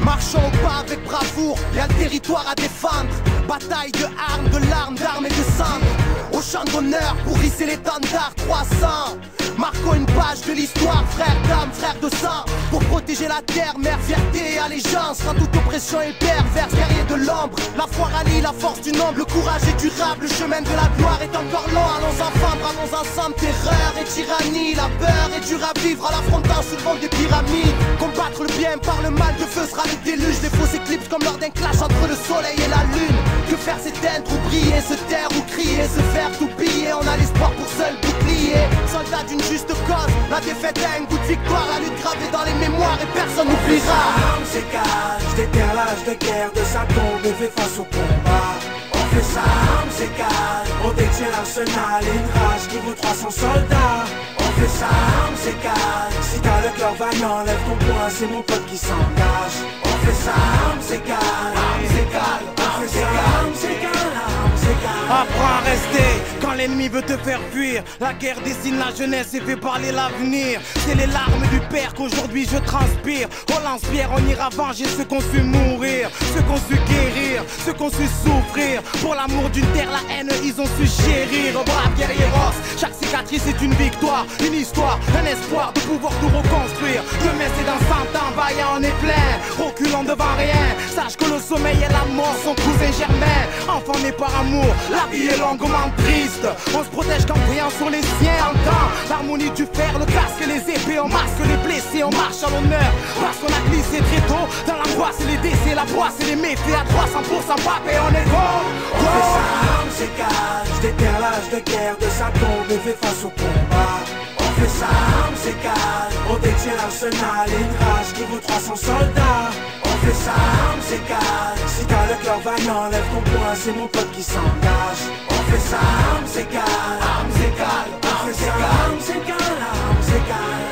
Marchons au pas avec bravoure, y'a le territoire à défendre. Bataille de armes, de larmes, d'armes et de cendres. Au champ d'honneur pour hisser l'étendard 300. Marquons une page de l'histoire, frère d'âme, frère de sang. Pour protéger la terre, mère, fierté et allégeance. Quand toute oppression est perverse, guerrier de l'ombre. La foi rallie la force du nombre, le courage est durable. Le chemin de la gloire est encore long. Allons enfants, bravons ensemble terreur et tyrannie. La peur est dure à vivre en l'affrontant sous le vent des pyramides. Combattre le bien par le mal, de feu sera le déluge. Des fausses éclipses comme lors d'un clash entre le soleil et la lune. Que faire s'éteindre ou briller, se taire ou crier, se faire tout piller. On a l'espoir pour seul bouclier. Soldat d'une juste cause, la défaite a un goût de victoire. La lutte gravée dans les mémoires et personne n'oubliera. Armes s'écale, déterre l'âge de guerre de sa tombe et fait face au combat. On fait ça, armes s'écale, on détient l'arsenal et une rage qui vaut 300 soldats. On fait ça, armes s'écale, si t'as le cœur vaillant, lève ton poing, c'est mon pote qui s'engage. On fait ça, armes s'écale, armes s'écale, on fait ça, armes s'écale, armes s'écale. Apprends à rester quand l'ennemi veut te faire fuir. La guerre dessine la jeunesse et fait parler l'avenir. C'est les larmes du père qu'aujourd'hui je transpire. Au lance-pierre on ira venger ceux qu'on su mourir, ceux qu'on su guérir, ceux qu'on su souffrir. Pour l'amour d'une terre, la haine ils ont su chérir. Brave guerrieros, chaque cicatrice est une victoire, une histoire, un espoir de pouvoir tout reconstruire. Demain c'est dans 100 ans, vaillant on est plein, reculant devant rien. Sache que le sommeil et la mort sont cousins germains. Enfant né par amour, la vie est longuement triste. On se protège qu'en priant sur les siens. Entend l'harmonie du fer, le casque et les épées. On masque les blessés, on marche à l'honneur. Parce qu'on a glissé très tôt dans l'angoisse et les décès, la poisse et les méfaits à 300% papé, on est gros. On fait ça, armes s'écale, déterre l'âge de guerre de sa tombe et fait face au combat. On fait ça, armes s'écale, on détient l'arsenal et une rage qui vaut 300 soldats. On fait ça, armes s'écale, si t'as le cœur vaillant, lève ton poing, c'est mon pote qui s'engage. On fait ça, armes s'écale, armes s'écale, on fait ça, armes s'écale, armes s'écale.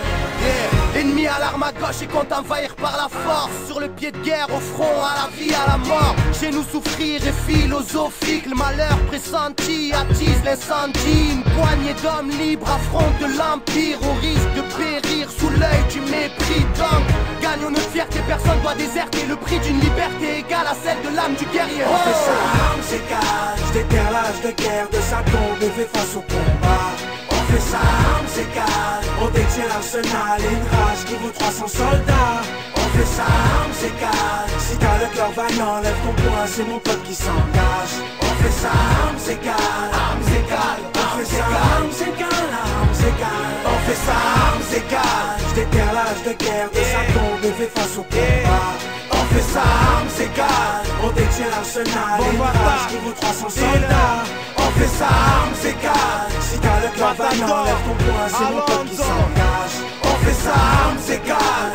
Ennemi à l'arme à gauche et compte envahir par la force. Sur le pied de guerre, au front, à la vie, à la mort. Chez nous souffrir est philosophique. Le malheur pressenti attise l'incendie. Une poignée d'hommes libres affrontent l'empire. Au risque de périr sous l'œil du mépris. Donc, gagnons notre fierté, personne doit déserter. Le prix d'une liberté égale à celle de l'âme du guerrier. On fait ça, armes s'écale, déterre l'âge de guerre de sa tombe et fait face au combat. On fait ça, armes s'écale, on détient l'arsenal et une rage qui vaut 300 soldats. On fait ça, armes s'écale, si t'as le cœur vaillant, lève ton poing, c'est mon pote qui s'engage. On fait ça, armes s'écale, armes égale, on fait ça, armes s'égale, armes égale. On fait ça, armes égale, déterre l'âge de guerre de sa tombe et fait face au combat. On fait ça, armes égale, on détient l'arsenal et une rage qui vaut 300 soldats. On fait ça, armes égale, si t'as le cœur vaillant, lève ton poing, c'est mon pote qui s'engage. On fait ça, armes égale,